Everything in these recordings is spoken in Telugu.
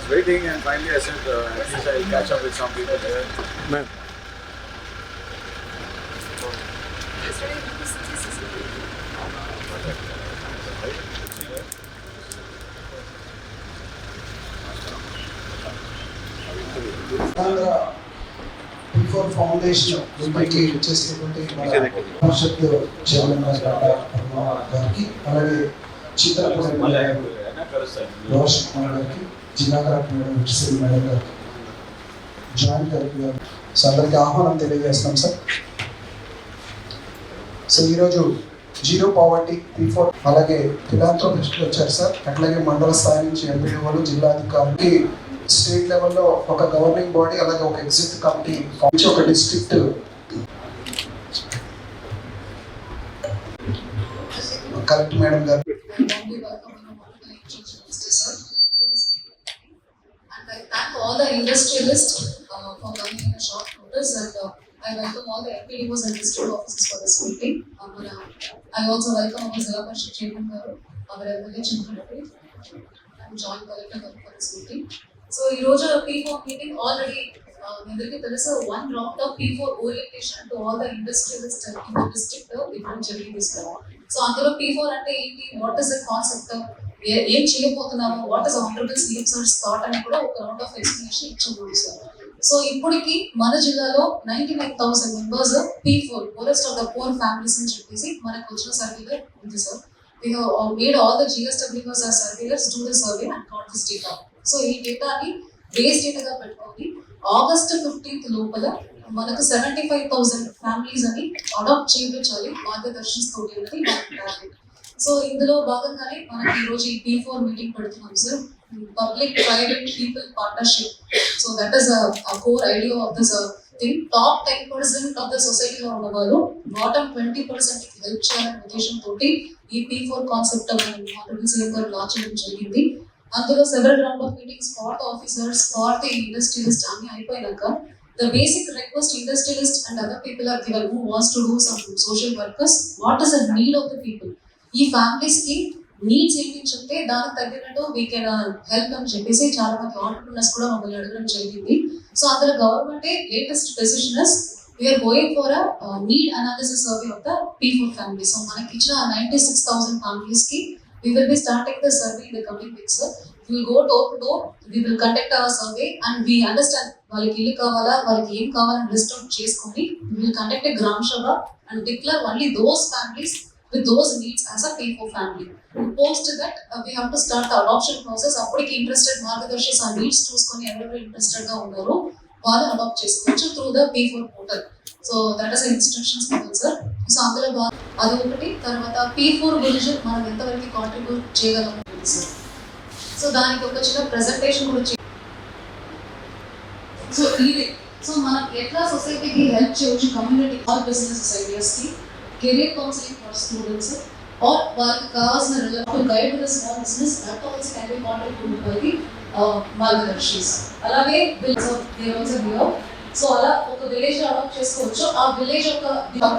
waiting, and finally I said at least I'll catch up with some people here. Ma'am. Before foundation మీటింగ్కి వచ్చేసినటువంటి పరిషత్ చైర్మన్ గారికి, అలాగే చిత్రపూడి రోషన్ కుమార్ గారికి, జిల్లా కలెక్టర్ మేడం విజయశ్రీ మేడం గారికి, జాయింట్ కలెక్టర్ గారు, సో అందరికీ ఆహ్వానం తెలియజేస్తున్నాం సార్. సో ఈరోజు జీరో పావర్టీ P4 అలాగే ఫిలాంథ్రోపిస్టులు వచ్చారు సార్. అట్లాగే మండల స్థాయి నుంచి ఎంపీడీఓలు, జిల్లా అధికారులకి, స్టేట్ లెవెల్లో ఒక గవర్నింగ్ బాడీ, అలాగే ఒక ఎగ్జిక్యూటివ్ కమిటీ, ఒక డిస్ట్రిక్ట్ కలెక్టర్ మేడం గారు. All the industrialists for coming in a short notice, and I welcome all the MPDOs and district officers for this meeting. I also welcome our Zilla Parishad Chairman Garu, our MLA Chandra and Joint Collector Garu for this meeting. So, ఈ రోజు P4 meeting already అందరికీ తెలుసు, one round of P4 orientation to all the industrialists in the district ఇప్పుడు జరిగింది సార్. సో అందులో P4 అంటే ఏంటి, వాట్ ఇస్ ద కాన్సెప్ట్, ఏం చేయబోతున్నాము, what is honourable CM sir's thought అని కూడా ఒక రౌండ్ ఆఫ్ ఎక్స్ప్లెనేషన్ ఇచ్చాము సార్. సో ఇప్పటికి మన జిల్లాలో 99,000 members P4 poorest of the poor families అని చెప్పేసి మనకు వచ్చిన సర్వేలో ఉంది sir. We have made all the GSWs as surveyors do the survey and got this data. So ఈ డేటాని బేస్ డేటాగా పెట్టుకొని August 15th లోపల మనకు 75,000 ఫ్యామిలీస్ అని అడాప్ట్ చేయించాలి మార్గదర్శన్స్ తోటి అనేది మనకు టార్గెట్. సో ఇందులో భాగంగానే మనకి ఈరోజు ఈ P4 మీటింగ్ పెడుతున్నాం sir, public private people partnership. So that is a core idea of this thing. Top 10% of the society లో ఉన్న వాళ్ళు బాటమ్ 20% కి హెల్ప్ చేయాలనే ఉద్దేశంతో ఈ P4 కాన్సెప్ట్ ఆనరబుల్ సీఎం గారు లాంచ్ చేయడం జరిగింది. అందులో several round of meetings for the officers, for the industrialist అన్ని అయిపోయినాక the basic request industrialist and other people are given who wants to do some social workers, what is the need of the people, ఈ ఫ్యామిలీస్ కి నీడ్స్ ఏంటి చెప్తే దానికి తగ్గినట్టు వీ కెన్ హెల్ప్ అని చెప్పేసి చాలా మంది ఆంటర్‌ప్రెన్యూర్స్ కూడా మమ్మల్ని అడగడం జరిగింది. సో అందులో government latest decision is we're going for need analysis survey of the P4 families. So మనకి ఇచ్చిన 96,000 ఫ్యామిలీస్ కి we will be starting the survey in the coming weeks. We will go door to door, we will conduct our survey and we understand వాళ్ళకి ఇల్లు కావాలా, వాళ్ళకి ఏం కావాలని లిస్ట్ అవుట్ చేసుకొని we will conduct a gram sabha and declare only those families with those needs as a P4 family. Post that we have to start the adoption process. అప్పటికి ఇంట్రెస్టెడ్ మార్గదర్శిస్ ఆ నీడ్స్ చూసుకొని ఎవరెవరు ఇంట్రెస్టెడ్ గా ఉన్నారో వాళ్ళు అడాప్ట్ చేసుకోవచ్చు through the P4 portal. So that is instructions given sir. So అందులో అది ఒకటి. తర్వాత P4 గురించి మనం ఎంతవరకు కాంట్రిబ్యూట్ చేయగలము సార్. సో దానికి ఒక చిన్న ప్రెజెంటేషన్ కూడా సో ఇది సో మనం ఎట్లా సొసైటీకి హెల్ప్ చేయవచ్చు, కమ్యూనిటీ ఆల్ బిజినెస్ ఐడియాస్ కి, career counselling for students or వాళ్ళకి కావాల్సిన guide to the small business that also can be contributed by the Margadarsis. అలాగే సో అలా ఒక విలేజ్ అడాప్ట్ చేసుకోవచ్చు. ఆ విలేజ్ ఒక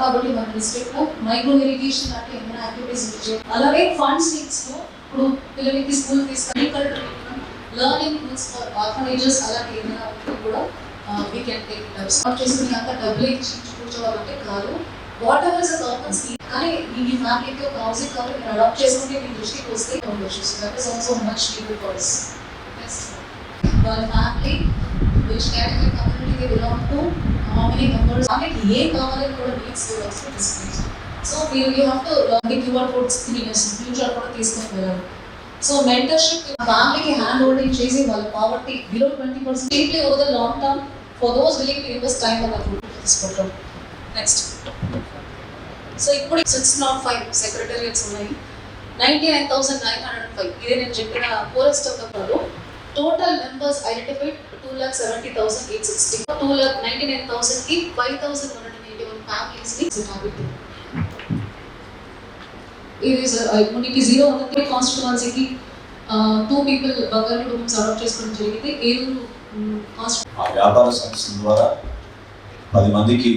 కాబట్టి మన డిస్ట్రిక్ట్ లో మైక్రో ఇరిగేషన్ లాంటి ఏమైనా యాక్టివిటీస్ ఉంటాయి. అలాగే ఫండ్స్ నీడ్స్ లో ఇప్పుడు పిల్లలకి స్కూల్ తీసుకొని లెర్నింగ్ టూల్స్ ఫర్ ఆర్ఫనేజెస్ అలాంటి ఏమైనా కూడా we can take it up. Start చేసుకుని అంతా డబ్బులు ఇచ్చి కూర్చోవాలంటే కాదు, what ever is the governments need. కానీ ఈ ఫ్యామిలీకి ఒక హౌసింగ్ కావాలి, మీరు అడాప్ట్ చేసుకుంటే మీ దృష్టికి వస్తే ఉండొచ్చు. So that is also much needed for us. వాళ్ళ family which category community they belong to, how many members, వాళ్ళకి ఏం కావాలని కూడా needs also discuss. So you have to QR code screeners future కూడా తీసుకొని వెళ్ళాలి. సో మెంటర్షిప్ ఫ్యామిలీకి హ్యాండ్ హోల్డింగ్ చేసి వాళ్ళ poverty below 20% stately over the long term for those willing to invest time and approve this programme. Next so ఇప్పుడు 605 సెక్రటరియట్స్ ఉన్నాయి, 99,905 ఇదే నేను చెప్పిన poorest of the problem. Total members identified 2,70,860. 2,99,000 की 5,181 families ni target. It is immunity zero ఉన్నది కాన్స్టిట్యుయెన్సీ కి 2 people బంగారు కుటుంబం అడాప్ట్ చేసుకోవడం జరిగింది. ఏలూరు ఆ వ్యాపార సంస్థల ద్వారా 10 మందికి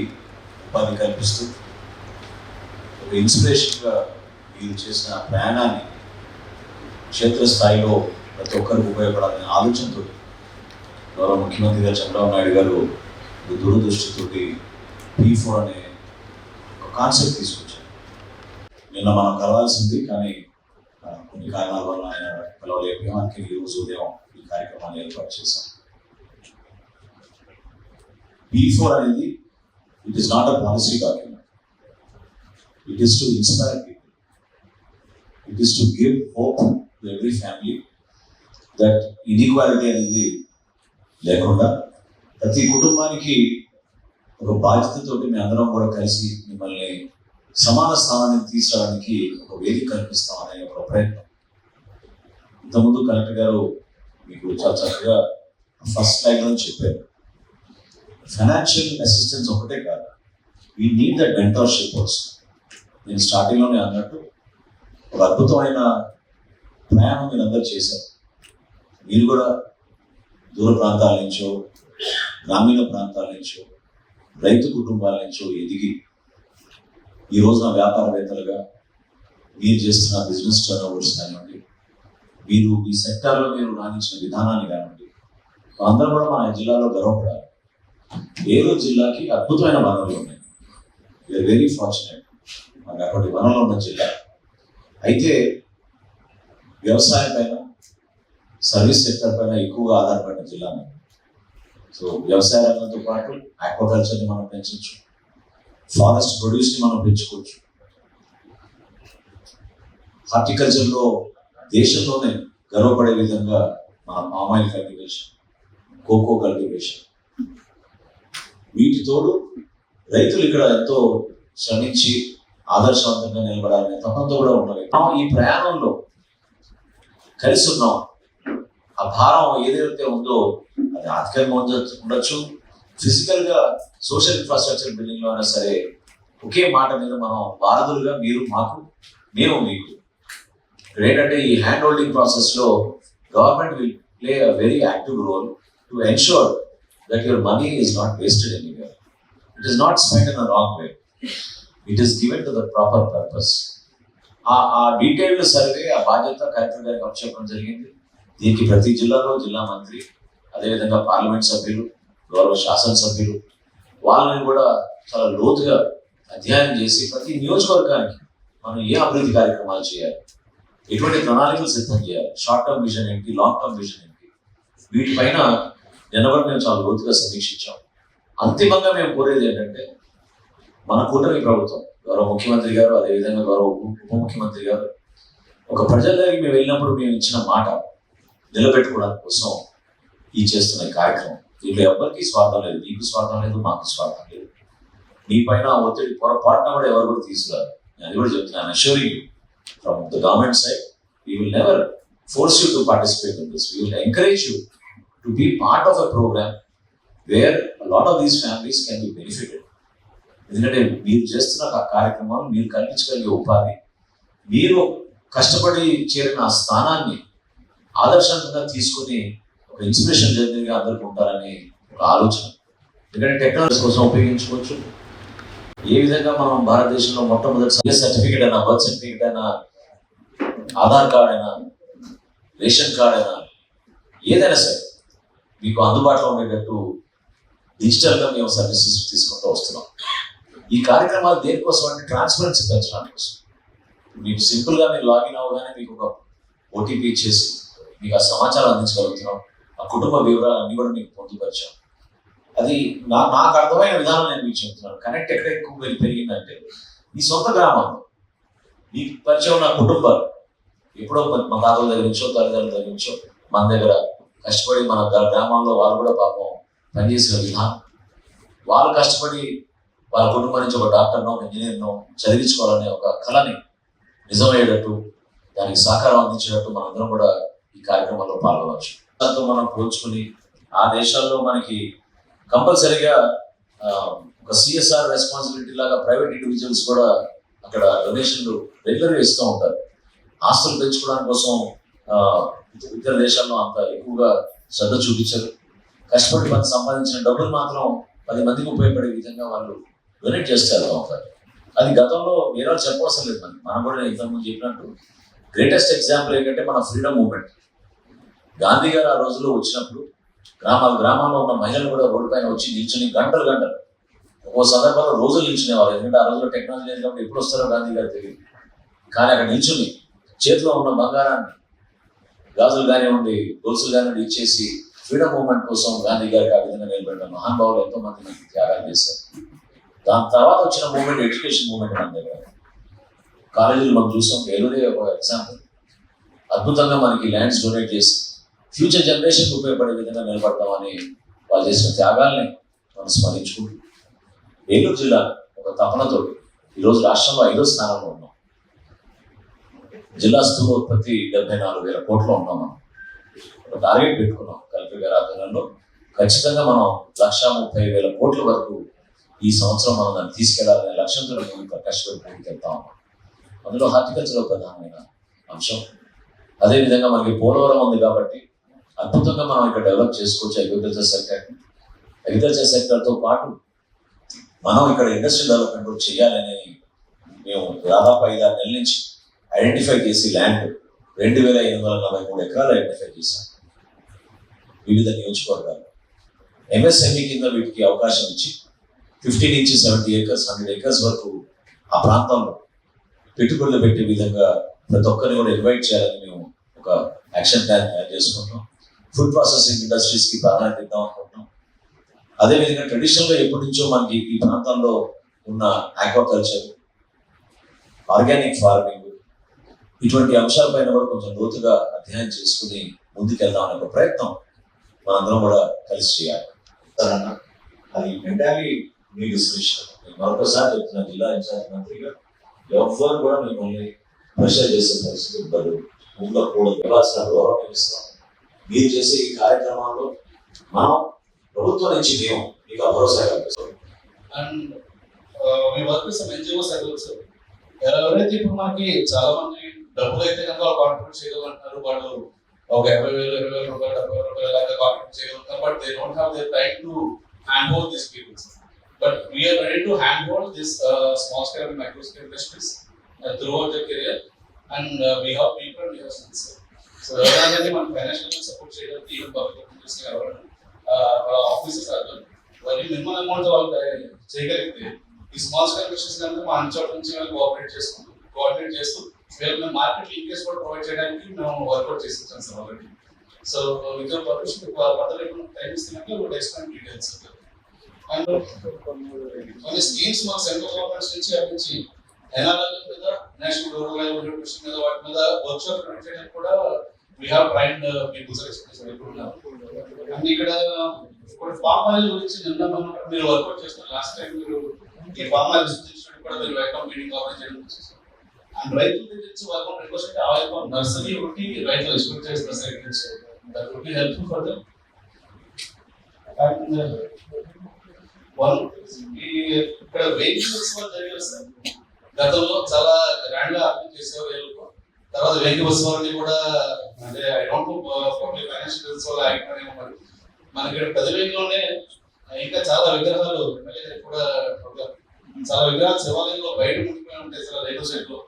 ఉపాధి కల్పిస్తూ ఒక ఇన్స్పిరేషన్గా వీళ్ళు చేసిన ప్రయాణాన్ని క్షేత్రస్థాయిలో ప్రతి ఒక్కరికి ఉపయోగపడాలనే ఆలోచనతో గౌరవ ముఖ్యమంత్రి గారు చంద్రబాబు నాయుడు గారు దూరదృష్టితోటి P4 అనే ఒక కాన్సెప్ట్ తీసుకొచ్చారు. నిన్న మనం కలవాల్సింది, కానీ కొన్ని కారణాల వల్ల ఆయన పిలవలేకపోయాం. అందుకే ఈరోజు ఉదయం ఈ కార్యక్రమాన్ని ఏర్పాటు చేశాం. P4 అనేది it is not a policy document. It is to inspire people. It is to give hope to every family that inequality అనేది లేకుండా ప్రతి కుటుంబానికి ఒక బాధ్యతతోటి మీ అందరం కూడా కలిసి మిమ్మల్ని సమాన స్థానానికి తీసుకురావడానికి ఒక వేదిక కల్పిస్తాం అనే ఒక ప్రయత్నం. ఇంతకుముందు కలెక్టర్ గారు మీకు చాలా చక్కగా ఫస్ట్ స్లైడ్ నుంచి చెప్పారు. ఫైనాన్షియల్ అసిస్టెన్స్ ఒకటే కాదు, we need that mentorship also. నేను స్టార్టింగ్లోనే అన్నట్టు ఒక అద్భుతమైన ప్రయాణం మీరు అందరూ చేశారు. మీరు కూడా దూర ప్రాంతాల నుంచో, గ్రామీణ ప్రాంతాల నుంచో, రైతు కుటుంబాల నుంచో ఎదిగి ఈ రోజున వ్యాపారవేత్తలుగా మీరు చేస్తున్న బిజినెస్ టర్నోవర్స్ కానివ్వండి, మీరు ఈ సెక్టార్లో మీరు రాణించిన విధానాన్ని కానివ్వండి, అందరం కూడా మన జిల్లాలో గర్వపడాలి. ఏలూరు జిల్లాకి అద్భుతమైన వనరులు ఉన్నాయి. We are very fortunate. మనకు అటువంటి వనరులు ఉన్న జిల్లా. అయితే వ్యవసాయం పైన, సర్వీస్ సెక్టర్ పైన ఎక్కువగా ఆధారపడిన జిల్లా. సో వ్యవసాయ రంగంతో పాటు ఆక్వాకల్చర్ని మనం పెంచవచ్చు, ఫారెస్ట్ ప్రొడ్యూస్ని మనం పెంచుకోవచ్చు. హార్టికల్చర్లో దేశంలోనే గర్వపడే విధంగా మన పామాయిల్ కల్టివేషన్, కోకో కల్టివేషన్, వీటి తోడు రైతులు ఇక్కడ ఎంతో శ్రమించి ఆదర్శవంతంగా నిలబడాలనే తపంతో కూడా ఉండాలి. ఈ ప్రయాణంలో కలిసి ఉన్నాం. ఆ భారం ఏదైతే ఉందో అది ఆర్థికంగా ఉండొచ్చు, ఫిజికల్గా సోషల్ ఇన్ఫ్రాస్ట్రక్చర్ బిల్డింగ్లో అయినా సరే ఒకే మాట మీద మనం వారధులుగా, మీరు మాకు, మేము మీకు. ఇక్కడ ఏంటంటే ఈ హ్యాండ్ హోల్డింగ్ ప్రాసెస్లో government will play a very active role to ensure that your money is not wasted anywhere. It is not spent in a wrong way. It is given to the proper purpose. ఆ డీటెయిల్డ్ సర్వే, ఆ బాధ్యత కలెక్టర్ గారికి అప్పచెప్పడం జరిగింది. దీనికి ప్రతి జిల్లాలో జిల్లా మంత్రి, అదేవిధంగా పార్లమెంట్ సభ్యులు, గౌరవ శాసనసభ్యులు వాళ్ళని కూడా చాలా లోతుగా అధ్యయనం చేసి ప్రతి నియోజకవర్గానికి మనం ఏ అభివృద్ధి కార్యక్రమాలు చేయాలి, ఎటువంటి ప్రణాళికలు సిద్ధం చేయాలి, షార్ట్ టర్మ్ విజన్ ఏంటి, లాంగ్ టర్మ్ విజన్ ఏంటి, వీటిపైన నిన్నబడి మేము చాలా లోతుగా సమీక్షించాం. అంతిమంగా మేము కోరేది ఏంటంటే మన కూటమి ప్రభుత్వం, గౌరవ ముఖ్యమంత్రి గారు, అదేవిధంగా గౌరవ ఉప ముఖ్యమంత్రి గారు ఒక ప్రజల దగ్గరికి మేము వెళ్ళినప్పుడు మేము ఇచ్చిన మాట నిలబెట్టుకోవడానికి కోసం ఈ చేస్తున్న ఈ కార్యక్రమం. దీంట్లో ఎవరికి స్వార్థం లేదు, నీకు స్వార్థం లేదు, మాకు స్వార్థం లేదు. మీ పైన ఒత్తిడి పొరపాటున కూడా ఎవరు కూడా తీసుకురారు. నేను అది కూడా చెప్తున్నాను. Assuring you from the government side, we will never force you to participate in this. We will encourage you to be part of a program where a lot of these families can be benefited. ఎందుకంటే మీరు చేస్తున్న ఆ కార్యక్రమాలు, మీరు కల్పించగలిగే ఉపాధి, మీరు కష్టపడి చేరిన ఆ స్థానాన్ని ఆదర్శంగా తీసుకుని ఒక ఇన్స్పిరేషన్ జర్నీగా అందరికీ ఉంటారని ఒక ఆలోచన. ఎందుకంటే టెక్నాలజీ కోసం ఉపయోగించుకోవచ్చు. ఏ విధంగా మనం భారతదేశంలో మొట్టమొదటి సర్టిఫికేట్ అయినా, బర్త్ సర్టిఫికేట్ అయినా, ఆధార్ కార్డ్ అయినా, రేషన్ కార్డ్ అయినా, ఏదైనా సరే మీకు అందుబాటులో ఉండేటట్టు డిజిటల్గా మేము సర్వీసెస్ తీసుకుంటూ వస్తున్నాం. ఈ కార్యక్రమాలు దేనికోసం అంటే ట్రాన్స్పరెన్సీ పెంచడానికి కోసం. మీకు సింపుల్గా మీరు లాగిన్ అవ్వగానే మీకు ఒక ఓటీపీ ఇచ్చేసి మీకు ఆ సమాచారం అందించగలుగుతున్నాం. ఆ కుటుంబ వివరాలన్నీ కూడా మీకు పొందుపరిచాం. అది నాకు అర్థమైన విధానం నేను మీకు చెప్తున్నాను. కనెక్ట్ ఎక్కడ ఎక్కువ పెరిగిందంటే మీ సొంత గ్రామంలో మీకు పరిచయం ఉన్న కుటుంబాలు, ఎప్పుడో మా తాతల దగ్గర నుంచో, తల్లిదండ్రుల దగ్గర నుంచో మన దగ్గర కష్టపడి మన గ్రామాల్లో వాళ్ళు కూడా పాపం పనిచేసిన విధానం, వాళ్ళు కష్టపడి వాళ్ళ కుటుంబం నుంచి ఒక డాక్టర్నో, ఇంజనీర్నో చదివించుకోవాలనే ఒక కళని నిజమయ్యేటట్టు, దానికి సహకారం అందించేటట్టు మనందరం కూడా ఈ కార్యక్రమంలో పాల్గొనవచ్చు. దాంతో మనం పోల్చుకుని ఆ దేశాల్లో మనకి కంపల్సరీగా ఒక సిఎస్ఆర్ రెస్పాన్సిబిలిటీ లాగా ప్రైవేట్ ఇండివిజువల్స్ కూడా అక్కడ డొనేషన్లు రెగ్యులర్గా ఇస్తూ ఉంటారు. ఆస్తులు పెంచుకోవడానికి కోసం ఇతర దేశాల్లో అంత ఎక్కువగా శ్రద్ధ చూపించరు. కష్టపడి మనకు సంపాదించిన డబ్బులు మాత్రం 10 మందికి ఉపయోగపడే విధంగా వాళ్ళు డొనేట్ చేస్తే వెళ్తూ ఉంటారు. అది గతంలో వేరే చెప్పవలసిన లేదు. మనం కూడా ఇంతకుముందు చెప్పినట్టు గ్రేటెస్ట్ ఎగ్జాంపుల్ ఏంటంటే మన ఫ్రీడమ్ మూవ్మెంట్. గాంధీ గారు ఆ రోజుల్లో వచ్చినప్పుడు గ్రామాల్లో ఉన్న మహిళలు కూడా రోడ్డు పైన వచ్చి నిల్చుని గంటలు ఒక్కో సందర్భంలో రోజులు నిల్చునేవారు. ఎందుకంటే ఆ రోజుల్లో టెక్నాలజీ లేదు కాబట్టి ఎప్పుడు వస్తారో గాంధీ గారు తెలియదు. కానీ అక్కడ నిల్చుని చేతిలో ఉన్న బంగారాన్ని, గాజులు కానివ్వండి, గొలుసులు కానివ్వండి ఇచ్చేసి ఫ్రీడమ్ మూవ్మెంట్ కోసం గాంధీ గారికి ఆ విధంగా నిలబడిన మహానుభావులు ఎంతో మంది మనకి త్యాగాలు చేశారు. దాని తర్వాత వచ్చిన మూవ్మెంట్ ఎడ్యుకేషన్ మూవ్మెంట్ మన దగ్గర. కాలేజీలు మనం చూసాం, ఏరుడే ఒక ఎగ్జాంపుల్. అద్భుతంగా మనకి ల్యాండ్స్ డొనేట్ చేసి ఫ్యూచర్ జనరేషన్కి ఉపయోగపడే విధంగా నిలబడతామని వాళ్ళు చేసిన త్యాగాల్ని మనం స్మరించుకుంటూ ఏలూరు జిల్లా ఒక తపనతో ఈరోజు రాష్ట్రంలో 5వ స్థానంలో ఉన్నాం. జిల్లా స్థూల ఉత్పత్తి 74,000 కోట్లు ఉన్నాం. మనం ఒక టార్గెట్ పెట్టుకున్నాం కలెక్టర్ గారి ఆధ్వర్యంలో. ఖచ్చితంగా మనం 130,000 కోట్ల వరకు ఈ సంవత్సరం మనం దాన్ని తీసుకెళ్లాలనే లక్ష్యంతో ముందుకు కష్టపడి ముందుకెళ్తా ఉన్నాం. అందులో హార్టికల్చర్ ప్రధానమైన అంశం. అదేవిధంగా మనకి పోలవరం ఉంది కాబట్టి అద్భుతంగా మనం ఇక్కడ డెవలప్ చేసుకోవచ్చు అగ్రికల్చర్ సెక్టర్. అగ్రికల్చర్ సెక్టర్తో పాటు మనం ఇక్కడ ఇండస్ట్రియల్ డెవలప్మెంట్ కూడా చేయాలని మేము దాదాపు 5-6 నెలల నుంచి ఐడెంటిఫై చేసి ల్యాండ్ 2,843 ఎకరాలు ఐడెంటిఫై చేశాం వివిధ నియోజకవర్గాలు. ఎంఎస్ఎంఈ కింద వీటికి అవకాశం ఇచ్చి 50 నుంచి 70 ఏకర్స్ 100 ఏకర్స్ వరకు ఆ ప్రాంతంలో పెట్టుబడులు పెట్టే విధంగా ప్రతి ఒక్కరిని కూడా ఇన్వైట్ చేయాలని మేము ఒక యాక్షన్ ప్లాన్ తయారు చేసుకుంటాం. ఫుడ్ ప్రాసెసింగ్ ఇండస్ట్రీస్కి ప్రాధాన్యత ఇద్దాం అనుకుంటున్నాం. అదేవిధంగా ట్రెడిషనల్గా ఎప్పటి నుంచో మనకి ఈ ప్రాంతంలో ఉన్న ఆక్వాకల్చర్, ఆర్గానిక్ ఫార్మింగ్, ఇటువంటి అంశాలపైన కూడా కొంచెం లోతుగా అధ్యయనం చేసుకుని ముందుకెళ్దాం అనే ఒక ప్రయత్నం మనందరం కూడా కలిసి చేయాలి. అది మెంటాలి మీ డిస్క్రిప్షన్. మరొకసారి చెప్తున్న జిల్లా ఇన్ఛార్జ్ మంత్రిగా ఎవ్వరు కూడా మిమ్మల్ని ప్రెషర్ చేసే పరిస్థితి ఉండదు, ఉండకూడదు. ఇవ్వాల్సిన గౌరవం ఇస్తాం. మీరు చేసే ఈ కార్యక్రమాల్లో మనం ప్రభుత్వం నుంచి మేము మీకు భరోసా కల్పిస్తాం. అండ్ మీ వర్క్ సమ్ ఎన్జిఓస్ సార్. ఎవరైతే ఇప్పుడు మనకి చాలా మంది డబ్బులు అయితే కనుక వాళ్ళు కాంట్రిబ్యూట్ చేయగలంటున్నారు. వాళ్ళు ఒక 50,000, 20,000 రూపాయలు, 70,000 లాగా కాంట్రిబ్యూట్ చేయగలుగుతారు. But they don't have the time to hand over this peoples. But we are ready to handhold this small scale and micro scale industries throughout their career, and we have people and we have skills. So everyone man financial support cheyalante, even public industry avadu offices are very minimal amount వాళ్ళు చేయగలిగితే ఈ స్మాల్ స్కేల్ బిజినెస్ కనుక మా అంచోట నుంచి వాళ్ళు కోఆర్డినేట్ చేస్తూ వీళ్ళకి మార్కెట్ లింకేజ్ కూడా ప్రొవైడ్ చేయడానికి మేము వర్కౌట్ చేస్తాం sir already. So with your permission further time ఇస్తున్నట్టు వుడ్ ఎక్స్ప్లెయిన్ డీటెయిల్స్. అండ్ కొన్ని స్కీమ్స్ మా సెంట్రల్ గవర్నమెంట్ నుంచి అందించి ఎన్ఆర్ఎల్ మీద, నేషనల్ రూరల్ లైవ్లీహుడ్ మిషన్ మీద, వాటి మీద వర్క్షాప్ కండక్ట్ చేయడానికి కూడా we have trained peoples experience పెట్టుకున్నాం. అండ్ ఇక్కడ ఫార్మ్ ఆయిల్ గురించి నిన్న మీరు వర్కౌట్ చేస్తున్నారు. లాస్ట్ టైం మీరు ఈ ఫార్మ్ ఆయిల్ విశ్లేషించడానికి కూడా మీరు వెల్కమ్ మీటింగ్ ఆర్గనైజ్ చేయడం చూసాం. అండ్ రైతుల నుంచి వర్కౌట్ రిక్వెస్ట్ అంటే ఆయిల్ ఫార్మ్ నర్సరీ ఒకటి రైతులు ఎక్స్పెక్ట్ చేస్తున్న సైడ్ నుంచి that would be helpful for them. And ఇక్కడ వెహికల్స్ జరిగారు సార్. గతంలో చాలా గ్రాండ్ గా అర్థం చేసేవారు. తర్వాత వెహికల్స్ వారిని కూడా అంటే I don't know public financial వల్ల అయిపోయినా మరి మనకి ఇక్కడ పెదవేగిలోనే ఇంకా చాలా విగ్రహాలు కూడా చాలా విగ్రహాలు శివాలయంలో బయట ఉండిపోయి ఉంటాయి సార్. రైతు సైడ్ లో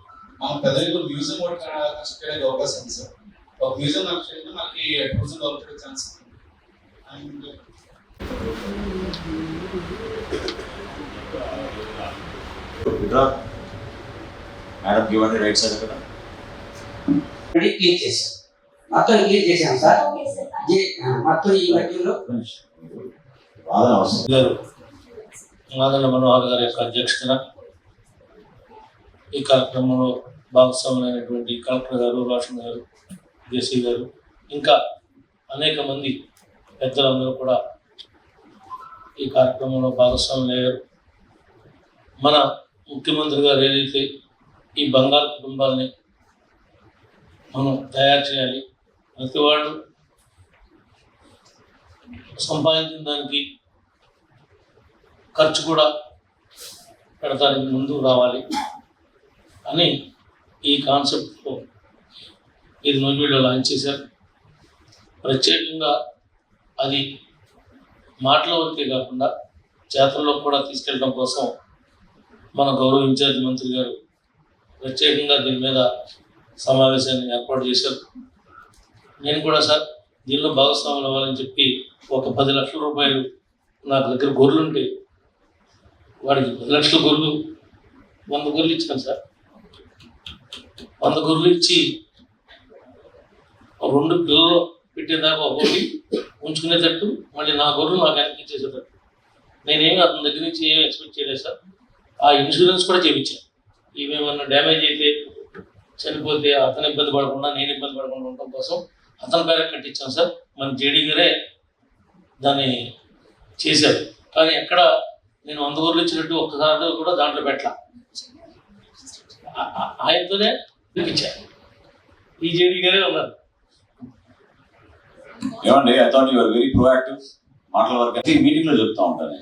మనం పెదవేగిలో మ్యూజియం కూడా కన్స్ట్రక్ట్ అయ్యే అవకాశం ఉంది సార్. ఒక మ్యూజియం మనకి tourism develop chance. And madam ఇవన్నీ రైట్ సైడ్ కదా క్లిక్ చేశాం. మొత్తం క్లిక్ చేశాం సార్. మొత్తం ఈ మధ్యలో మాదల మనోహర్ గారి యొక్క అధ్యక్షతన ఈ కార్యక్రమంలో భాగస్వాములైనటువంటి కలెక్టర్ గారు, రోషన్ గారు, జేసీ గారు, ఇంకా అనేక మంది పెద్దలందరూ కూడా ఈ కార్యక్రమంలో భాగస్వాములయ్యారు. మన ముఖ్యమంత్రి గారు ఏదైతే ఈ బంగారు కుటుంబాలని మనం తయారు చేయాలి, ప్రతి వాళ్ళు సంపాదించిన దానికి ఖర్చు కూడా పెడతానికి ముందుకు రావాలి అని ఈ కాన్సెప్ట్తో ఇది నూజివీడులో లాంచ్ చేశారు. ప్రత్యేకంగా అది మాటల వరకే కాకుండా చేతల్లో కూడా తీసుకెళ్ళడం కోసం మన గౌరవ ఇన్ఛార్జ్ మంత్రి గారు ప్రత్యేకంగా దీని మీద సమావేశాన్ని ఏర్పాటు చేశారు. నేను కూడా సార్ దీనిలో భాగస్వాములు అవ్వాలని చెప్పి ఒక 10 లక్షల రూపాయలు నా దగ్గర గొర్రెలు ఉంటే వాడికి 10 లక్షల గొర్రెలు 100 గొర్రెలు ఇచ్చాను సార్. 100 గొర్రెలు ఇచ్చి 2 పిల్లలు పెట్టేదాకా ఒకటి ఉంచుకునేటట్టు మళ్ళీ నా గొర్రెలు నాకు వెనక్కి ఇచ్చేసేటట్టు. నేనేమి అతని దగ్గర నుంచి ఏమి ఎక్స్పెక్ట్ చేయలేదు సార్. ఆ ఇన్సూరెన్స్ కూడా చేయించాను. ఇవేమన్నా డ్యామేజ్ అయితే చనిపోతే అతను ఇబ్బంది పడకుండా నేను ఇబ్బంది పడకుండా ఉండటం కోసం అతని పేరే కట్టించాను సార్. మన జేడీ గారే దాన్ని చేశారు. కానీ ఎక్కడ నేను 100 గొర్రెలు ఇచ్చినట్టు ఒక్కసారి కూడా దాంట్లో పెట్టలా. ఆయనతోనే ఇచ్చాను. ఈ జేడీ గారే ఉన్నారు. ఏమండి, I thought your very proactive. మాటల వరకు అయితే మీటింగ్లో చెప్తా ఉంటాను.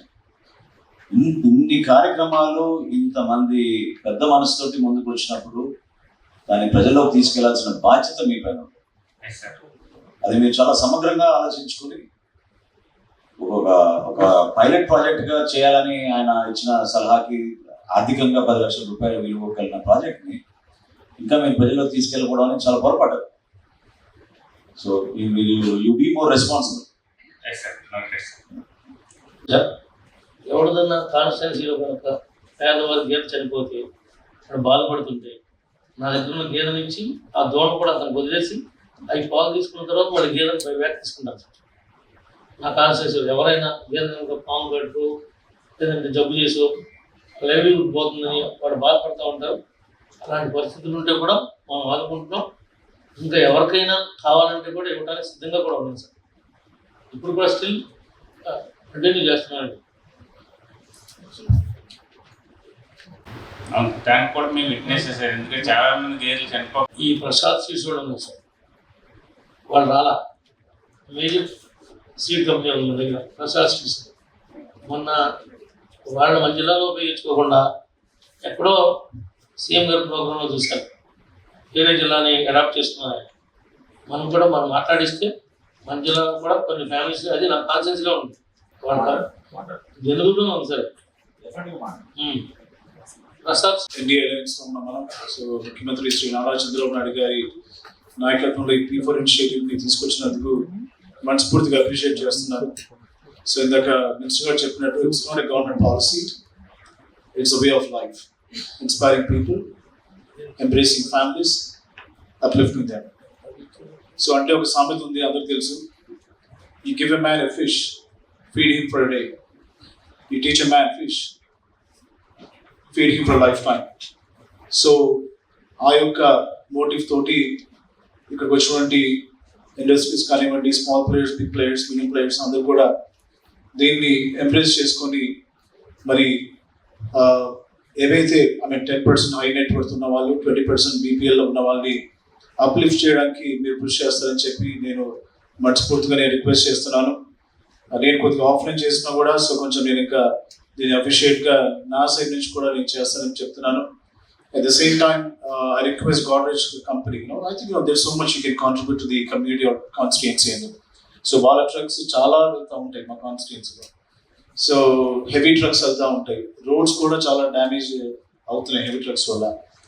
ఇన్ని కార్యక్రమాలు ఇంతమంది పెద్ద మనసుతోటి ముందుకు వచ్చినప్పుడు దాన్ని ప్రజల్లోకి తీసుకెళ్లాల్సిన బాధ్యత మీ పైన ఉంది. అది మీరు చాలా సమగ్రంగా ఆలోచించుకుని ఒక పైలట్ ప్రాజెక్ట్గా చేయాలని ఆయన ఇచ్చిన సలహాకి ఆర్థికంగా 10 లక్షల రూపాయలు విలువ కలిగిన ప్రాజెక్ట్ని ఇంకా మీరు ప్రజల్లోకి తీసుకెళ్ళకపోవడం అనేది చాలా పొరపాటు. So you be more responsible. ఎవరిదన్నా కాన్స్టిట్యున్సీలో కనుక పేదవారి గేదె చనిపోతే అక్కడ బాధపడుతుంటే నా దగ్గర ఉన్న గేదె నుంచి ఆ దోణ కూడా అతను వదిలేసి అవి పాలు తీసుకున్న తర్వాత మళ్ళీ గేదెను 5 బ్యాక్ తీసుకుంటాను సార్. నా కాన్స్టిట్యున్సీలో ఎవరైనా గేదె కనుక పాము కట్టు లేదంటే జబ్బు చేసో లైవ్లీహుడ్ పోతుందని వాడు బాధపడుతూ ఉంటారు. అలాంటి పరిస్థితులు ఉంటే కూడా మనం ఆదుకుంటున్నాం. ఇంకా ఎవరికైనా కావాలంటే కూడా ఇవ్వడానికి సిద్ధంగా కూడా ఉన్నాం సార్. ఇప్పుడు కూడా స్టిల్ కంటిన్యూ చేస్తున్నానండి. దానికి కూడా మేము విట్నెస్ చేశారు. ఎందుకంటే చాలా మంది గేదెలు చనిపో ఈ ప్రసాద్ సీడ్స్ కూడా ఉంది సార్. వాళ్ళు రాలా. మేజర్ సీడ్ కంపెనీ ఉంది మన దగ్గర ప్రసాద్ సీడ్స్. మొన్న వాళ్ళ మన జిల్లాలో ఉపయోగించుకోకుండా ఎక్కడో సీఎం గారి ప్రోగ్రాంలో చూశారు. వేరే జిల్లాని అడాప్ట్ చేసుకున్నారు. మనం మాట్లాడిస్తే మన జిల్లాలో కూడా కొన్ని ఫ్యామిలీస్ అది నా కాన్షియస్లో ఉంది. జనుగులో ఉంది సార్. ప్రసాద్ ఎన్డీఏ అలయన్స్లో ఉన్న మనం సో ముఖ్యమంత్రి శ్రీ నారా చంద్రబాబు నాయుడు గారి నాయకత్వంలో ఈ P4 ఇనిషియేటివ్ని తీసుకొచ్చినందుకు మనస్ఫూర్తిగా అప్రిషియేట్ చేస్తున్నారు. సో ఇందాక మినిస్టర్ గారు చెప్పినట్టు it's not a government policy, it's a way of life, inspiring people, embracing families, uplifting them. So అంటే ఒక సామెత ఉంది, అందరికి తెలుసు, you give a man a fish, feed him for a day. You teach a man fish, feed him for a lifetime. So ఆ యొక్క మోటివ్ తోటి ఇక్కడికి వచ్చినటువంటి ఇండస్ట్రీస్ కానివ్వండి, small players, big players, middle players అందరూ కూడా దీన్ని ఎంప్రెస్ చేసుకొని మరి ఏవైతే 10% హై నెట్వర్త్ ఉన్న వాళ్ళు, 20% BPL ఉన్న వాళ్ళని అప్లిఫ్ట్ చేయడానికి మీరు కృషి చేస్తారని చెప్పి నేను మనస్ఫూర్తిగా రిక్వెస్ట్ చేస్తున్నాను. నేను కొద్దిగా ఆఫ్లైన్ చేసినా కూడా సో కొంచెం నేను ఇంకా దీన్ని అఫిషియేట్గా నా సైడ్ నుంచి కూడా నేను చేస్తానని చెప్తున్నాను. At the same time, I request Godrej company, I think there's so much you can contribute to the community or constituency. So వాళ్ళ ట్రక్స్ చాలా వెళ్తూ ఉంటాయి మా కాన్స్టిట్యున్సీలో. సో హెవీ ట్రక్స్ వెళ్తూ ఉంటాయి. రోడ్స్ కూడా చాలా డ్యామేజ్ అవుతున్నాయి హెవీ ట్రక్స్ వల్ల.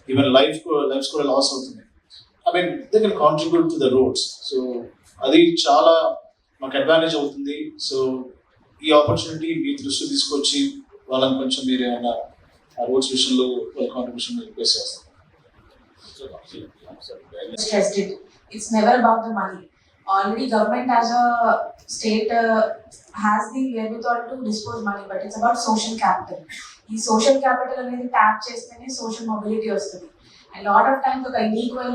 ఈవెన్ లైఫ్స్ కూడా లాస్ అవుతున్నాయి. They can contribute to the roads. So అది చాలా మాకు అడ్వాంటేజ్ అవుతుంది. సో ఈ ఆపర్చునిటీ మీ దృష్టి తీసుకొచ్చి వాళ్ళని కొంచెం మీరు ఏమైనా ఆ రోడ్స్ విషయంలో వాళ్ళ కాంట్రిబ్యూషన్ రిక్వెస్ట్ చేస్తాం. It's never about the money. Already government as a state has the wherewithal to dispose money, but it's about social capital. ఈ social capital అనేది ట్యాప్ చేస్తేనే social mobility వస్తుంది. And lot of times ఒక unequal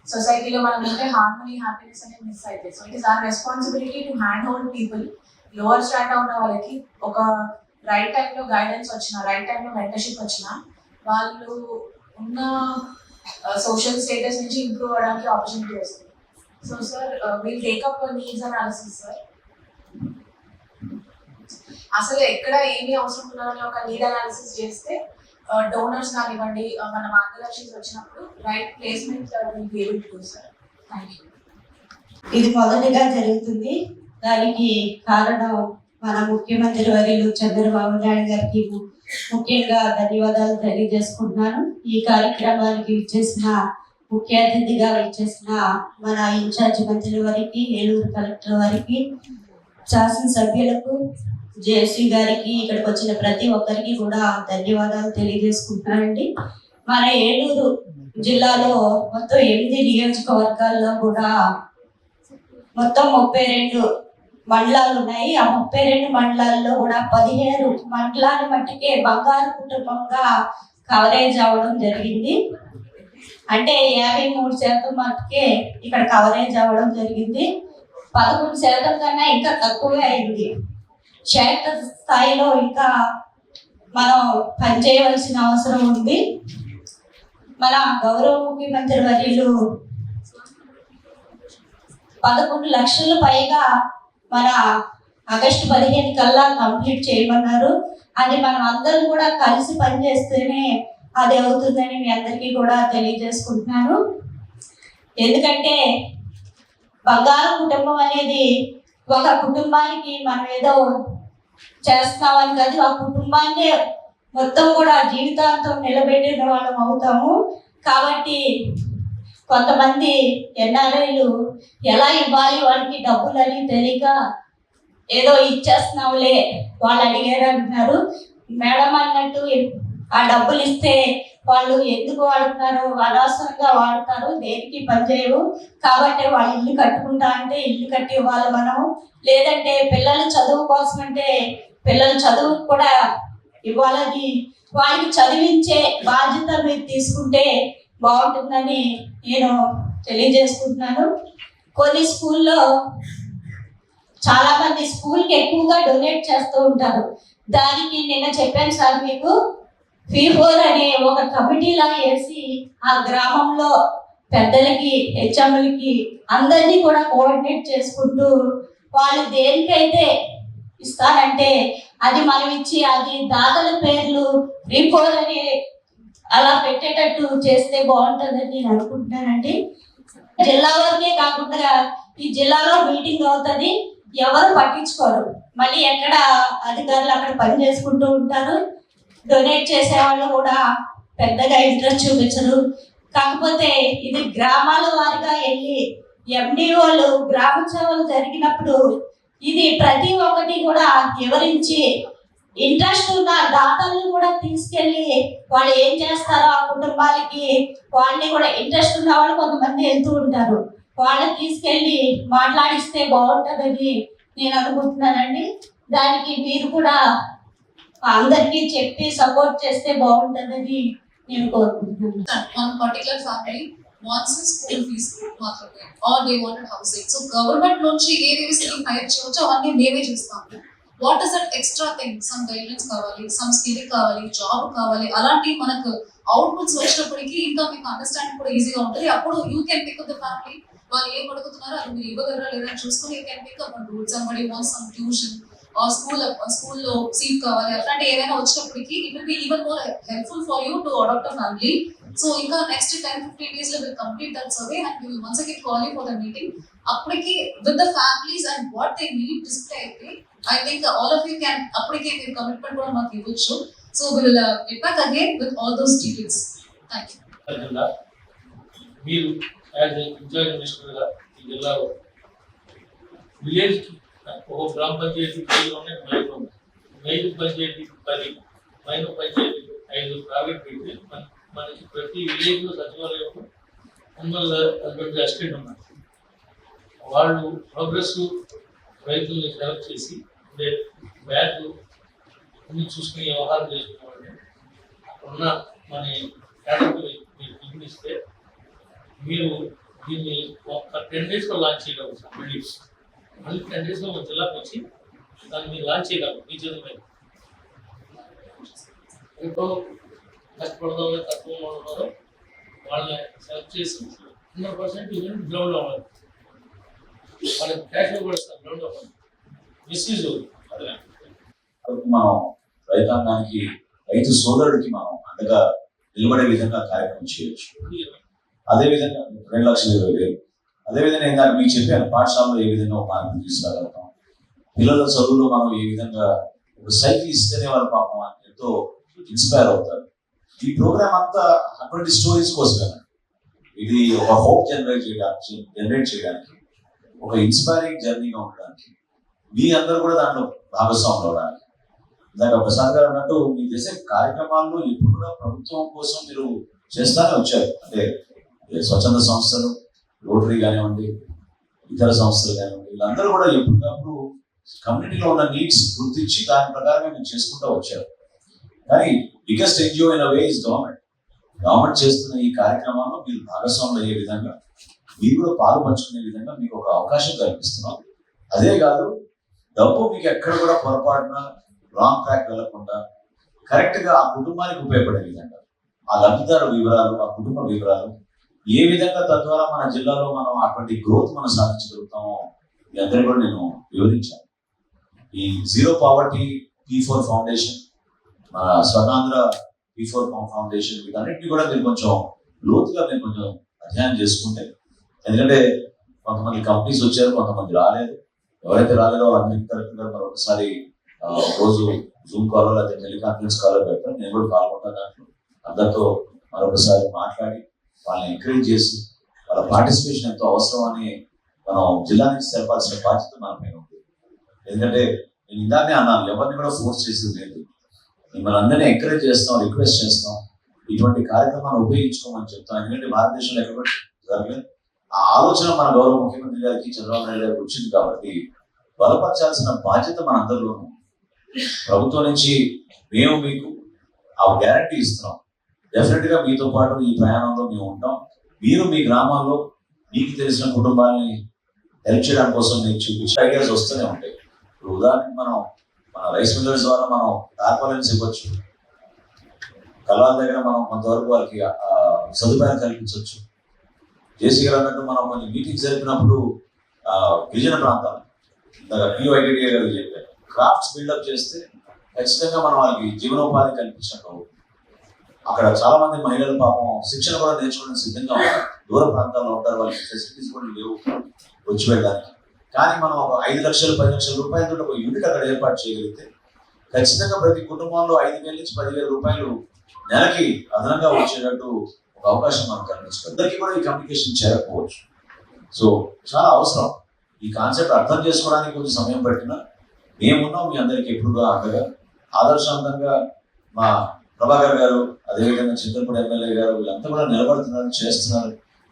సొసైటీలో మనం ఉంటే హార్మనీ, హ్యాపీనెస్ అనేది మిస్ అవుతాయి. So it is our responsibility to hand hold people. Lower stand ఉన్న వాళ్ళకి ఒక రైట్ టైంలో గైడెన్స్ వచ్చినా, రైట్ టైంలో మెంటర్షిప్ వచ్చినా వాళ్ళు ఉన్న సోషల్ స్టేటస్ నుంచి ఇంప్రూవ్ అవ్వడానికి ఆపర్చునిటీ వస్తుంది. So sir will take up needs analysis sir. అసలు ఎక్కడ ఏమి అవసరం ఉన్నదని ఒక నీడ్ అనాలిసిస్ చేస్తే డోనర్స్ కానివ్వండి, మన మార్గదర్శిస్ వచ్చినప్పుడు right placement will be able to do sir. Thank you. ఇది మొదటిగా జరుగుతుంది. దానికి కారణం మన ముఖ్యమంత్రి వర్యులు చంద్రబాబు నాయుడు గారికి ముఖ్యంగా ధన్యవాదాలు తెలియజేసుకుంటున్నాను. ఈ కార్యక్రమానికి ఇచ్చేసిన ముఖ్య అతిథిగా వచ్చేసిన మన ఇన్ఛార్జ్ మంత్రుల వారికి, ఏలూరు కలెక్టర్ వారికి, శాసనసభ్యులకు, జేసీ గారికి, ఇక్కడికి వచ్చిన ప్రతి ఒక్కరికి కూడా ధన్యవాదాలు తెలియజేసుకుంటున్నానండి. మన ఏలూరు జిల్లాలో మొత్తం 8 నియోజకవర్గాల్లో కూడా మొత్తం 32 మండలాలు ఉన్నాయి. ఆ 32 మండలాల్లో కూడా 17 మండలాల మట్టికే బంగారు కుటుంబంగా కవరేజ్ అవ్వడం జరిగింది. అంటే 53% మట్టుకే ఇక్కడ కవరేజ్ అవ్వడం జరిగింది. 11% కన్నా ఇంకా తక్కువే అయింది. క్షేత్ర స్థాయిలో ఇంకా మనం పనిచేయవలసిన అవసరం ఉంది. మన గౌరవ ముఖ్యమంత్రి వర్యులు 11 లక్షల పైగా మన ఆగస్టు 15 కల్లా కంప్లీట్ చేయమన్నారు. అది మనం అందరం కూడా కలిసి పనిచేస్తేనే అది అవుతుందని మీ అందరికీ కూడా తెలియజేసుకుంటున్నాను. ఎందుకంటే బంగారు కుటుంబం అనేది ఒక కుటుంబానికి మనం ఏదో చేస్తామని కాదు, ఆ కుటుంబాన్ని మొత్తం కూడా జీవితాంతం నిలబెట్టిన వాళ్ళం అవుతాము. కాబట్టి కొంతమంది ఎన్ఆర్ఐలు ఎలా ఇవ్వాలి వాళ్ళకి డబ్బులని తెలియక ఏదో ఇచ్చేస్తున్నాంలే వాళ్ళు అడిగారు అంటున్నారు. మేడం అన్నట్టు ఆ డబ్బులు ఇస్తే వాళ్ళు ఎందుకు వాడుతున్నారు, అనవసరంగా వాడతారు, దేనికి పనిచేయవు. కాబట్టి వాళ్ళు ఇల్లు కట్టుకుంటా అంటే ఇల్లు కట్టి ఇవ్వాలి మనం. లేదంటే పిల్లల చదువు కోసం అంటే పిల్లల చదువు కూడా ఇవ్వాలని, వాళ్ళకి చదివించే బాధ్యత మీరు తీసుకుంటే బాగుంటుందని నేను తెలియజేసుకుంటున్నాను. కొన్ని స్కూల్లో చాలా మంది స్కూల్కి ఎక్కువగా డొనేట్ చేస్తూ ఉంటారు. దానికి నిన్న చెప్పాను సార్ మీకు, P4 అనే ఒక కమిటీలా వేసి ఆ గ్రామంలో పెద్దలకి, హెచ్ఎంలకి అందరినీ కూడా కోఆర్డినేట్ చేసుకుంటూ వాళ్ళు దేనికైతే ఇస్తారంటే అది మనం ఇచ్చి అది దాతల పేర్లు P4 అని అలా పెట్టేటట్టు చేస్తే బాగుంటుందని నేను అనుకుంటున్నానండి. జిల్లా వరకే కాకుండా ఈ జిల్లాలో మీటింగ్ అవుతుంది, ఎవరు పట్టించుకోరు. మళ్ళీ ఎక్కడ అధికారులు అక్కడ పని చేసుకుంటూ ఉంటారు. డొనేట్ చేసే వాళ్ళు కూడా పెద్దగా ఇంట్రెస్ట్ చూపించరు. కాకపోతే ఇది గ్రామాల వారిగా వెళ్ళి ఎండిఓలు గ్రామ సభలు జరిగినప్పుడు ఇది ప్రతి ఒక్కటి కూడా వివరించి ఇంట్రెస్ట్ ఉన్న దాతలను కూడా తీసుకెళ్ళి వాళ్ళు ఏం చేస్తారో ఆ కుటుంబాలకి వాళ్ళని కూడా ఇంట్రెస్ట్ ఉన్న వాళ్ళు కొంతమంది వెళ్తూ ఉంటారు. వాళ్ళని తీసుకెళ్ళి మాట్లాడిస్తే బాగుంటుందని నేను అనుకుంటున్నానండి. దానికి మీరు కూడా అందరికీ చెప్పి సపోర్ట్ చేస్తే బాగుంటుందని నేను కోరుకుంటున్నాను. One particular family wants a school fees మాత్రమే, or they wanted housing. So government నుంచి ఏవేవి స్కీమ్ హైర్ చేయవచ్చో అవన్నీ మేమే చేస్తాము. What is that extra thing, some guidelines కావాలి, సమ్ స్కిల్ కావాలి, జాబ్ కావాలి, అలాంటి మనకు అవుట్పుట్స్ వచ్చినప్పటికీ ఇంకా మీకు అండర్స్టాండింగ్ కూడా ఈజీగా ఉంటుంది. అప్పుడు you can pick up the family, వాళ్ళు ఏం అడుగుతున్నారో అది మీరు ఇవ్వగలరా లేదా చూసుకుని you can pick up and do. Somebody wants some tuition or స్కూల్లో సీట్ కావాలి, అట్లాంటి ఏదైనా వచ్చినప్పటికీ it will be even more helpful for you to adapt a family. So ఇంకా నెక్స్ట్ 10-15 days లో will complete that survey and we will once again call you for the meeting. అప్పటికి with the families and what they need display అయితే I think all of you can applicate your commitment కూడా మాకు ఇవ్వచ్చు. So we will get back again with all those details. Thank you. మీరు యాజ్ ఇన్ఛార్జ్ మినిస్టర్గా ఈ జిల్లాలో విలేజ్ ఒక గ్రామ పంచాయతీ 10 ఉన్నాయి, main panchayat 10, minor panchayat 5 private పెట్టి మనకి ప్రతి విలేజ్లో సచివాలయం ఉమ్మల్ హస్బెండరీ అసిస్టెంట్ ఉన్నారు. వాళ్ళు ప్రోగ్రెస్ రైతుల్ని సెలెక్ట్ చేసి బ్యాగ్ అన్ని చూసుకుని వ్యవహారం చేసుకునేవాళ్ళు ఉన్న మన క్యాడర్కి మీరు పిలుపునిస్తే మీరు దీన్ని ఒక 10 daysలో లాంచ్ చేయగలరు సార్. మళ్ళీ 10 daysలో మన జిల్లాకు వచ్చి దాన్ని మీరు లాంచ్ చేయగలరు మీ చేతుల మీద. ఎంతో కష్టపడదామో తక్కువ ఉన్నారో వాళ్ళని సెలెక్ట్ చేసి 100% ఈవెన్ గ్రౌండ్లో ఉన్నారు, వాళ్ళకి క్యాష్ కూడా ఇస్తారు గ్రౌండ్లో మిస్యూజ్ మనం రైతాంగానికి, రైతు సోదరుడికి మనం అండగా నిలబడే విధంగా కార్యక్రమం చేయొచ్చు. అదేవిధంగా 2,20,000. అదేవిధంగా నేను మీకు చెప్పాను, పాఠశాలలో ఏ విధంగా ఒక మార్పు తీసుకురాగలుగుతాం, పిల్లల చదువులో మనం ఏ విధంగా ఒక సైకిల్ ఇస్తేనే వాళ్ళు పాపం ఎంతో ఇన్స్పైర్ అవుతారు. ఈ ప్రోగ్రామ్ అంతా అటువంటి స్టోరీస్ కోసమే. ఇది ఒక హోప్ జనరేట్ చేయడానికి ఒక ఇన్స్పైరింగ్ జర్నీగా ఉండడానికి మీ అందరూ కూడా దాంట్లో భాగస్వాములు అవడానికి. ఇందాక ప్రసాద్ గారు అన్నట్టు మీరు చేసే కార్యక్రమాల్లో ఎప్పుడు కూడా ప్రభుత్వం కోసం మీరు చేస్తానే వచ్చారు. అంటే స్వచ్ఛంద సంస్థలు, రోటరీ కానివ్వండి, ఇతర సంస్థలు కానివ్వండి, వీళ్ళందరూ కూడా ఎప్పటికప్పుడు కమ్యూనిటీలో ఉన్న నీడ్స్ గుర్తించి దాని ప్రకారంగా మీరు చేసుకుంటూ వచ్చారు. కానీ biggest NGO in a way is government చేస్తున్న ఈ కార్యక్రమాల్లో మీరు భాగస్వాములు అయ్యే విధంగా, మీరు కూడా పాలు పంచుకునే విధంగా మీకు ఒక అవకాశం కల్పిస్తున్నాం. అదే కాదు, డబ్బు మీకు ఎక్కడ కూడా పొరపాటున రాంగ్ ట్రాక్ వెళ్లకుండా కరెక్ట్గా ఆ కుటుంబానికి ఉపయోగపడే విధంగా ఆ లబ్ధిదారు వివరాలు, ఆ కుటుంబ వివరాలు ఏ విధంగా తద్వారా మన జిల్లాలో మనం అటువంటి గ్రోత్ మనం సాధించగలుగుతామో మీ అందరూ కూడా నేను వివరించాను. ఈ జీరో పావర్టీ P4 ఫౌండేషన్, మన స్వర్ణాంధ్ర P4 ఫౌండేషన్, వీటన్నిటిని కూడా మీరు కొంచెం లోతుగా మీరు కొంచెం అధ్యయనం చేసుకుంటే, ఎందుకంటే కొంతమంది కంపెనీస్ వచ్చారు, కొంతమంది రాలేదు. ఎవరైతే రాలేదో వాళ్ళందరికీ కరెక్ట్గా మరొకసారి రోజు జూమ్ కాల్లో లేకపోతే టెలికాన్ఫరెన్స్ కాల్లో పెడతాను. నేను కూడా పాల్గొంటాను. దాంట్లో అందరితో మరొకసారి మాట్లాడి వాళ్ళని ఎంకరేజ్ చేసి వాళ్ళ పార్టిసిపేషన్ ఎంతో అవసరం అని మనం జిల్లా నుంచి తెలపాల్సిన బాధ్యత మన పైన ఉంది. ఎందుకంటే నేను ఇందాకే అన్నాను, ఎవరిని కూడా ఫోర్స్ చేసేది లేదు. మిమ్మల్ని అందరినీ ఎంకరేజ్ చేస్తాం, రిక్వెస్ట్ చేస్తాం, ఇటువంటి కార్యక్రమాన్ని ఉపయోగించుకోమని చెప్తాం. ఎందుకంటే భారతదేశంలో ఎక్కడ జరగలేదు. ఆ ఆలోచన మన గౌరవ ముఖ్యమంత్రి గారికి, చంద్రబాబు నాయుడు గారికి వచ్చింది కాబట్టి బలపరచాల్సిన బాధ్యత మన అందరిలోనూ. ప్రభుత్వం నుంచి మేము మీకు ఆ గ్యారంటీ ఇస్తున్నాం. డెఫినెట్ గా మీతో పాటు ఈ ప్రయాణంలో మేము ఉంటాం. మీరు మీ గ్రామాల్లో మీకు తెలిసిన కుటుంబాలని హెల్ప్ చేయడం కోసం మీకు చూపించే ఐడియాస్ వస్తూనే ఉంటాయి. ఇప్పుడు ఉదాహరణకి మనం మన రైస్ మిల్లర్స్ ద్వారా మనం టార్పాలిన్స్ ఇవ్వచ్చు. కళాల దగ్గర మనం కొంతవరకు వాళ్ళకి సదుపాయాలు కల్పించవచ్చు. జేసీ గారు అన్నట్టు మనం కొన్ని మీటింగ్స్ జరిపినప్పుడు గిరిజన ప్రాంతాలు PYDDA గారు చెప్పారు, క్రాఫ్ట్స్ బిల్డప్ చేస్తే ఖచ్చితంగా మనం వాళ్ళకి జీవనోపాధి కల్పించినట్టు. అక్కడ చాలా మంది మహిళలు పాపం శిక్షణ కూడా నేర్చుకోవడానికి సిద్ధంగా ఉంటారు. దూర ప్రాంతాల్లో ఉంటారు, వాళ్ళకి ఫెసిలిటీస్ కూడా లేవు వచ్చి వెళ్ళడానికి. కానీ మనం ఒక 5 లక్షలు 10 లక్షల రూపాయలతో ఒక యూనిట్ అక్కడ ఏర్పాటు చేయగలిగితే ఖచ్చితంగా ప్రతి కుటుంబంలో 5,000 నుంచి 10,000 రూపాయలు నెలకి అదనంగా వచ్చేటట్టు ఒక అవకాశం మనం కల్పించుకోవాలి. అందరికీ కూడా ఈ కమ్యూనికేషన్ చేరకపోవచ్చు. సో చాలా అవసరం. ఈ కాన్సెప్ట్ అర్థం చేసుకోవడానికి కొంచెం సమయం పట్టినా మేమున్నాం మీ అందరికీ ఎప్పుడుగా అండగా. ఆదర్శవంతంగా మా ప్రభాకర్ గారు, అదేవిధంగా చింతలపూడి ఎమ్మెల్యే గారు వీళ్ళంతా కూడా నిలబడుతున్నారు, చేస్తున్నారు.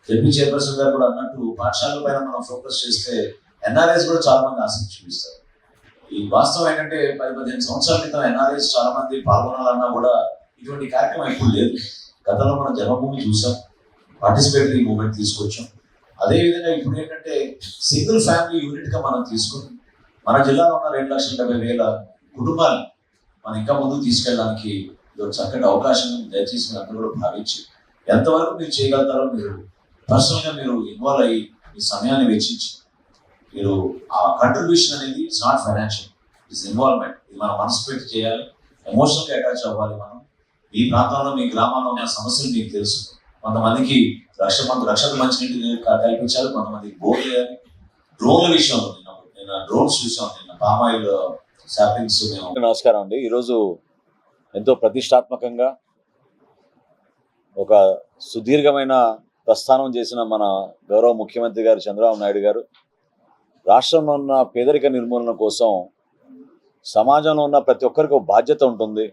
జడ్పీ చైర్పర్సన్ గారు కూడా అన్నట్టు పాఠశాలల పైన మనం ఫోకస్ చేస్తే NRIs కూడా చాలా మంది ఆసక్తి చూపిస్తారు. ఈ వాస్తవం ఏంటంటే 10-15 సంవత్సరాల క్రితం NRIs చాలా మంది పాల్గొనాలన్నా కూడా ఇటువంటి కార్యక్రమం ఎప్పుడు లేదు. గతంలో మనం జన్మభూమి చూసాం, పార్టిసిపేటరీ మూవ్మెంట్ తీసుకొచ్చాం. అదేవిధంగా ఇప్పుడు ఏంటంటే సింగిల్ ఫ్యామిలీ యూనిట్ గా మనం తీసుకుని మన జిల్లాలో ఉన్న 2,70,000 కుటుంబాలు మనం ఇంకా ముందుకు తీసుకెళ్ళడానికి ఇది ఒక చక్కటి అవకాశం. దయచేసి మీరు అందరూ కూడా భావించి ఎంతవరకు మీరు చేయగలుగుతారో మీరు పర్సనల్గా మీరు ఇన్వాల్వ్ అయ్యి మీ సమయాన్ని వెచ్చించి మీరు ఆ కంట్రిబ్యూషన్ అనేది it's not financial, it's involvement. ఇది మనం మనసు పెట్టి చేయాలి, ఎమోషనల్గా అటాచ్ అవ్వాలి. మనం మీ ప్రాంతంలో మీ గ్రామంలో ఉన్న సమస్యలు మీకు తెలుసు. కొంతమందికి రక్షణ మంచినీటి కల్పించాలి, కొంతమందికి బోర్ చేయాలి. డ్రోన్ల విషయంలో నేను డ్రోన్స్ చూసాం, నిన్న పామాయిల్ శాప్లింగ్స్. నమస్కారం అండి. ఈరోజు ఎంతో ప్రతిష్టాత్మకంగా ఒక సుదీర్ఘమైన ప్రస్థానం చేసిన మన గౌరవ ముఖ్యమంత్రి గారు చంద్రబాబు నాయుడు గారు రాష్ట్రంలో ఉన్న పేదరిక నిర్మూలన కోసం సమాజంలో ఉన్న ప్రతి ఒక్కరికి ఒక బాధ్యత ఉంటుంది.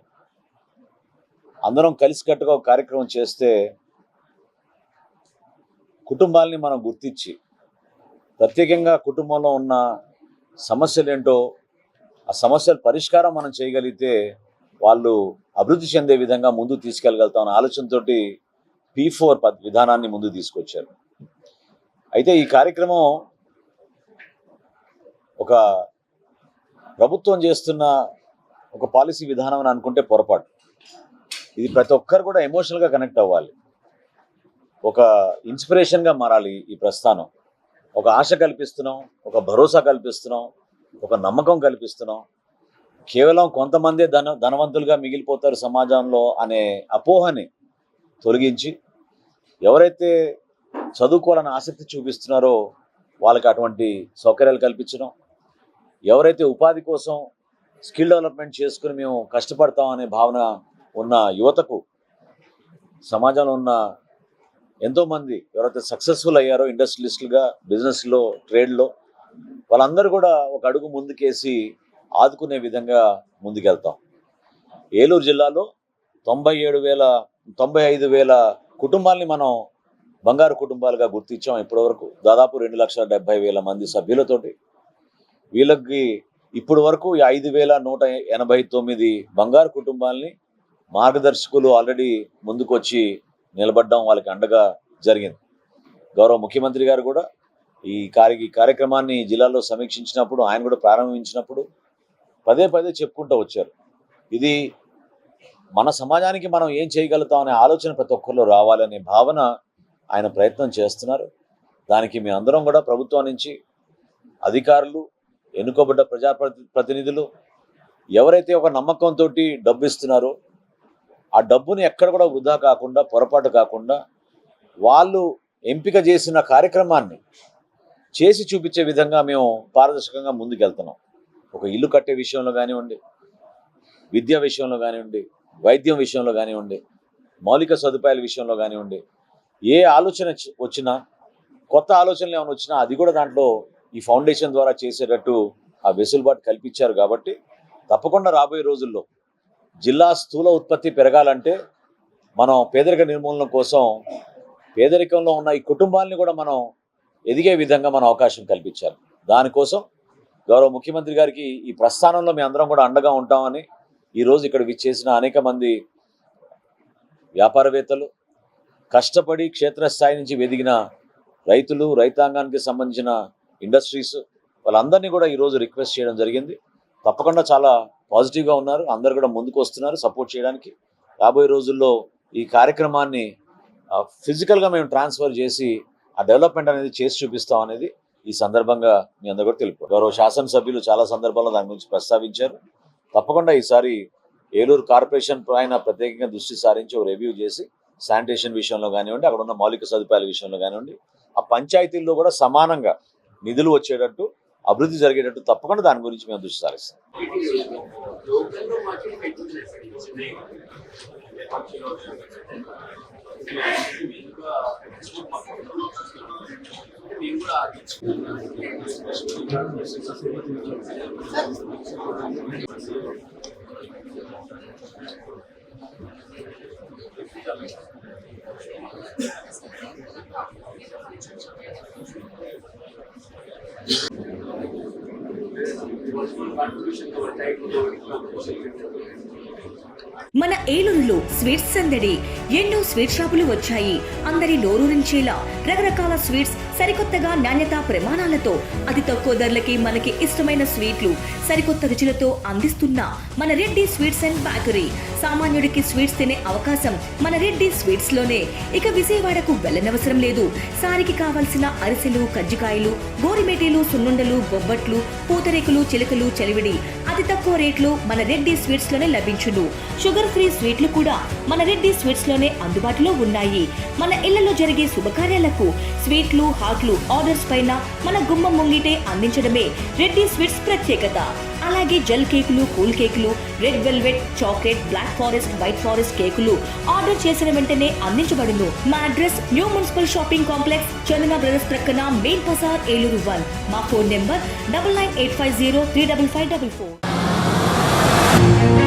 అందరం కలిసికట్టుగా ఒక కార్యక్రమం చేస్తే కుటుంబాలని మనం గుర్తించి ప్రత్యేకంగా కుటుంబంలో ఉన్న సమస్యలు ఏంటో ఆ సమస్యల పరిష్కారం మనం చేయగలిగితే వాళ్ళు అభివృద్ధి చెందే విధంగా ముందుకు తీసుకెళ్ళగలుగుతాం అనే ఆలోచనతో P4 విధానాన్ని ముందుకు తీసుకొచ్చారు. అయితే ఈ కార్యక్రమం ఒక ప్రభుత్వం చేస్తున్న ఒక పాలసీ విధానం అని అనుకుంటే పొరపాటు. ఇది ప్రతి ఒక్కరు కూడా ఎమోషనల్గా కనెక్ట్ అవ్వాలి, ఒక ఇన్స్పిరేషన్గా మారాలి. ఈ ప్రస్థానం ఒక ఆశ కల్పిస్తున్నాం, ఒక భరోసా కల్పిస్తున్నాం, ఒక నమ్మకం కల్పిస్తున్నాం. కేవలం కొంతమందే ధనవంతులుగా మిగిలిపోతారు సమాజంలో అనే అపోహని తొలగించి ఎవరైతే చదువుకోవాలని ఆసక్తి చూపిస్తున్నారో వాళ్ళకి అటువంటి సౌకర్యాలు కల్పించడం, ఎవరైతే ఉపాధి కోసం స్కిల్ డెవలప్మెంట్ చేసుకుని మేము కష్టపడతాం అనే భావన ఉన్న యువతకు సమాజంలో ఉన్న ఎంతోమంది ఎవరైతే సక్సెస్ఫుల్ అయ్యారో ఇండస్ట్రియలిస్టులుగా, బిజినెస్లో, ట్రేడ్లో, వాళ్ళందరూ కూడా ఒక అడుగు ముందుకేసి ఆదుకునే విధంగా ముందుకెళ్తాం. ఏలూరు జిల్లాలో 95,000 కుటుంబాలని మనం బంగారు కుటుంబాలుగా గుర్తించాం ఇప్పటివరకు. దాదాపు 2,70,000 మంది సభ్యులతోటి. వీళ్ళకి ఇప్పటి వరకు 5,189 బంగారు కుటుంబాలని మార్గదర్శకులు ఆల్రెడీ ముందుకొచ్చి నిలబడడం, వాళ్ళకి అండగా జరిగింది. గౌరవ ముఖ్యమంత్రి గారు కూడా ఈ కార్యక్రమాన్ని జిల్లాలో సమీక్షించినప్పుడు, ఆయన కూడా ప్రారంభించినప్పుడు పదే చెప్పుకుంటూ వచ్చారు. ఇది మన సమాజానికి మనం ఏం చేయగలుగుతాం అనే ఆలోచన ప్రతి ఒక్కరిలో రావాలనే భావన ఆయన ప్రయత్నం చేస్తున్నారు. దానికి మీ అందరం కూడా ప్రభుత్వం నుంచి అధికారులు, ఎన్నుకోబడ్డ ప్రజాప్రతినిధులు ఎవరైతే ఒక నమ్మకంతో డబ్బు ఇస్తున్నారో ఆ డబ్బుని ఎక్కడ కూడా వృధా కాకుండా, పొరపాటు కాకుండా వాళ్ళు ఎంపిక చేసిన కార్యక్రమాన్ని చేసి చూపించే విధంగా మేము పారదర్శకంగా ముందుకెళ్తున్నాం. ఒక ఇల్లు కట్టే విషయంలో కానివ్వండి, విద్య విషయంలో కానివ్వండి, వైద్యం విషయంలో కానివ్వండి, మౌలిక సదుపాయాల విషయంలో కానివ్వండి, ఏ ఆలోచన వచ్చినా, కొత్త ఆలోచనలు ఏమైనా వచ్చినా అది కూడా దాంట్లో ఈ ఫౌండేషన్ ద్వారా చేసేటట్టు ఆ వెసులుబాటు కల్పించారు. కాబట్టి తప్పకుండా రాబోయే రోజుల్లో జిల్లా స్థూల ఉత్పత్తి పెరగాలంటే మనం పేదరిక నిర్మూలన కోసం, పేదరికంలో ఉన్న ఈ కుటుంబాలని కూడా మనం ఎదిగే విధంగా మనం అవకాశం కల్పించాలి. దానికోసం గౌరవ ముఖ్యమంత్రి గారికి ఈ ప్రస్థానంలో మీ అందరం కూడా అండగా ఉంటామని ఈరోజు ఇక్కడ విచ్చేసిన అనేక మంది వ్యాపారవేత్తలు, కష్టపడి క్షేత్రస్థాయి నుంచి వెదిగిన రైతులు, రైతాంగానికి సంబంధించిన ఇండస్ట్రీస్, వాళ్ళందరినీ కూడా ఈరోజు రిక్వెస్ట్ చేయడం జరిగింది. తప్పకుండా చాలా పాజిటివ్గా ఉన్నారు, అందరు కూడా ముందుకు వస్తున్నారు సపోర్ట్ చేయడానికి. రాబోయే రోజుల్లో ఈ కార్యక్రమాన్ని ఫిజికల్గా మేము ట్రాన్స్ఫర్ చేసి ఆ డెవలప్మెంట్ అనేది చేసి చూపిస్తాం అనేది ఈ సందర్భంగా మీ అందరూ కూడా తెలుపు. గౌరవ శాసనసభ్యులు చాలా సందర్భాల్లో దాని గురించి ప్రస్తావించారు. తప్పకుండా ఈసారి ఏలూరు కార్పొరేషన్ పైన ప్రత్యేకంగా దృష్టి సారించి రివ్యూ చేసి శానిటేషన్ విషయంలో కానివ్వండి, అక్కడ ఉన్న మౌలిక సదుపాయాల విషయంలో కానివ్వండి, ఆ పంచాయతీల్లో కూడా సమానంగా నిధులు వచ్చేటట్టు, అభివృద్ధి జరిగేటట్టు తప్పకుండా దాని గురించి మేము దృష్టి సారిస్తాం. మన ఏలూరులో స్వీట్స్ సందడి. ఎన్నో స్వీట్ షాపులు వచ్చాయి. అందరి నోరూరించేలా రకరకాల స్వీట్స్ సరికొత్తగా, నాణ్యత ప్రమాణాలతో అతి తక్కువ ధరలకి మనకి ఇష్టమైన స్వీట్లు సరికొత్త రుచులతో అందిస్తున్న మన రెడ్డి స్వీట్స్ అండ్ బేకరీ. సామాన్యుడికి స్వీట్స్ తినే అవకాశం మన రెడ్డి స్వీట్స్ లోనే. ఇక విజయవాడకు వెళ్ళనవసరం లేదు. సారికి కావాల్సిన అరిసెలు, కజ్జికాయలు, గోరిమేటీలు, సున్నుండలు, బొబ్బట్లు, పూతరేకులు, చిలకలు, చలివిడి అతి తక్కువ రేట్లు మన రెడ్డి స్వీట్స్ లోనే లభించును. షుగర్ ఫ్రీ స్వీట్లు కూడా మన రెడ్డి స్వీట్స్ లోనే అందుబాటులో ఉన్నాయి. మన ఇళ్లలో జరిగే శుభకార్యాలకు స్వీట్లు, హాట్లు ఆర్డర్స్ పైన మన గుమ్మం ముంగిటే అందించడమే రెడ్డి స్వీట్స్ ప్రత్యేకత. అలాగే జెల్ కేకులు, కూల్ కేకులు, red velvet, chocolate, black forest, white forest కేకులు ఆర్డర్ చేసిన వెంటనే అందించబడును. మా address new municipal shopping complex, Chandana brothers ప్రక్కన, మెయిన్ బజార్, ఏలూరు 1. మా ఫోన్ నెంబర్ 9985035554.